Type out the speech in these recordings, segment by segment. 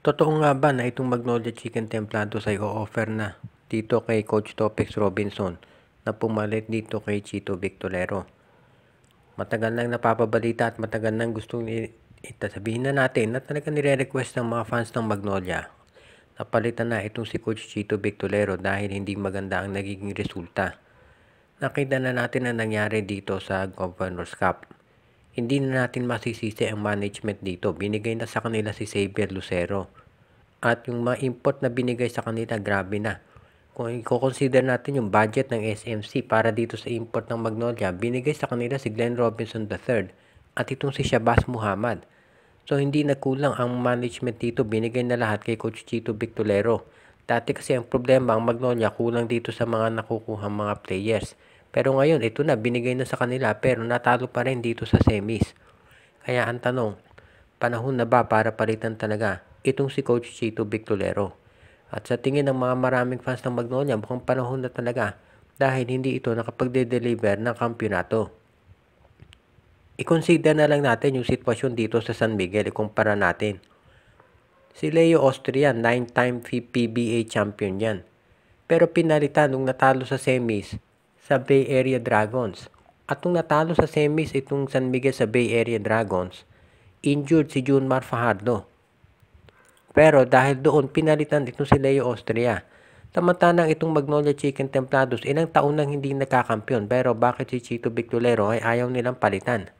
Totoo nga ba na itong Magnolia Chicken Templados ay o-offer na dito kay Coach Topex Robinson na pumalit dito kay Chito Victorero? Matagal nang napapabalita at matagal nang gustong sabihin na natin na talaga nire-request ng mga fans ng Magnolia. Napalitan na itong si Coach Chito Victorero dahil hindi maganda ang nagiging resulta. Nakita na natin ang nangyari dito sa Governor's Cup. Hindi na natin masisisi ang management dito. Binigay na sa kanila si Xavier Lucero. At yung mga import na binigay sa kanila, grabe na. Kung i-consider natin yung budget ng SMC para dito sa import ng Magnolia, binigay sa kanila si Glenn Robinson III at itong si Shabazz Muhammad. So hindi nagkulang ang management dito, binigay na lahat kay Coach Chito Victorero. Dati kasi ang problema ang Magnolia, kulang dito sa mga nakukuhang mga players. Pero ngayon, ito na, binigay na sa kanila pero natalo pa rin dito sa semis. Kaya ang tanong, panahon na ba para palitan talaga itong si Coach Chito Victorero? At sa tingin ng mga maraming fans ng Magnolia, mukhang panahon na talaga dahil hindi ito nakapagde-deliver ng kampyonato. I-consider na lang natin yung sitwasyon dito sa San Miguel, ikumpara natin. Si Leo Austria, 9-time PBA champion yan. Pero pinalitan nung natalo sa semis sa Bay Area Dragons. At nung natalo sa semis itong San Miguel sa Bay Area Dragons, injured si Junmar Fajardo. Pero dahil doon pinalitan itong si Leo Austria. Samantalang itong Magnolia Chicken Templados, ilang taon nang hindi nagkakampyon. Pero bakit si Chito Victorero ay ayaw nilang palitan?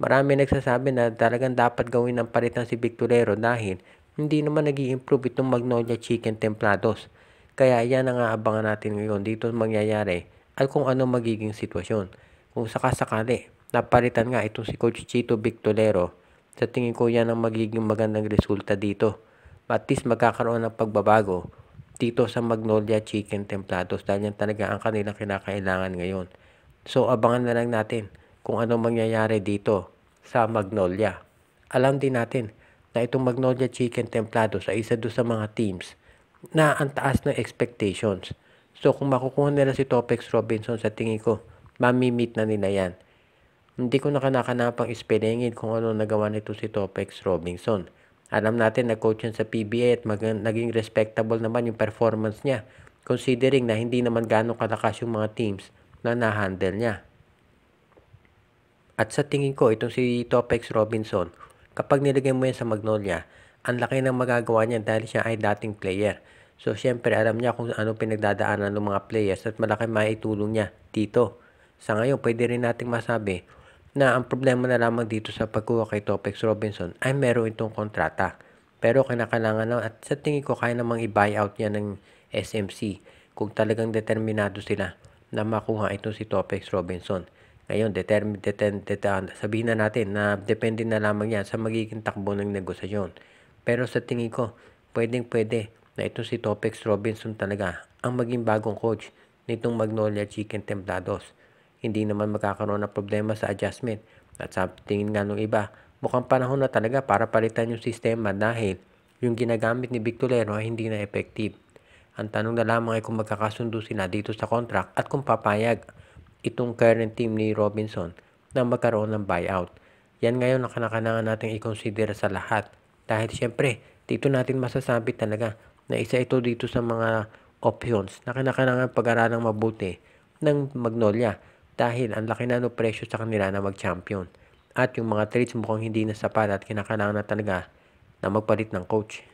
Marami nagsasabi na talagang dapat gawin ng palitan si Victorero dahil hindi naman nag-i-improve itong Magnolia Chicken Templados. Kaya yan ang aabangan natin ngayon dito mangyayari at kung ano magiging sitwasyon. Kung sakasakali, napalitan nga itong si Coach Chito Victorero, sa tingin ko yan ang magiging magandang resulta dito. At least magkakaroon ng pagbabago dito sa Magnolia Chicken Templados dahil yan talaga ang kanilang kinakailangan ngayon. So abangan na lang natin kung ano mangyayari dito sa Magnolia. Alam din natin na itong Magnolia Chicken Templados ay isa doon sa mga teams na ang taas ng expectations. So kung makukuha nila si Topex Robinson, sa tingin ko, mamimit na nila yan. Hindi ko na kanakanapang ispelengin kung ano nagawa nito si Topex Robinson. Alam natin na coach yan sa PBA at naging respectable naman yung performance niya, considering na hindi naman gano'ng kalakas yung mga teams na na-handle niya. At sa tingin ko, itong si Topex Robinson, kapag nilagay mo yan sa Magnolia, ang laki ng magagawa niya dahil siya ay dating player. So, syempre, alam niya kung ano pinagdadaanan ng mga players at malaki maitulong niya dito. Sa ngayon, pwede rin nating masabi na ang problema na lamang dito sa pagkuha kay Topex Robinson ay meron itong kontrata. Pero kinakailangan na, at sa tingin ko kaya namang i-buyout niya ng SMC kung talagang determinado sila na makuha itong si Topex Robinson. Ngayon, sabihin na natin na depende na lamang yan sa magiging takbo ng negosasyon. Pero sa tingin ko, pwedeng-pwede na itong si Topex Robinson talaga ang maging bagong coach nitong Magnolia Chicken Templados. Hindi naman magkakaroon ng problema sa adjustment. At sa tingin nga ng iba, mukhang panahon na talaga para palitan yung sistema dahil yung ginagamit ni Victorero ay hindi na effective. Ang tanong na lamang ay kung magkakasundo sila dito sa contract at kung papayag itong current team ni Robinson na magkaroon ng buyout. Yan ngayon ang kailangan natin i-consider sa lahat. Dahil siyempre, dito natin masasabi talaga na isa ito dito sa mga options na kailangan pag-aralang mabuti ng Magnolia. Dahil ang laki na ng presyo sa kanila na mag-champion. At yung mga trades mukhang hindi na sapat at kinakailangan na talaga na magpalit ng coach.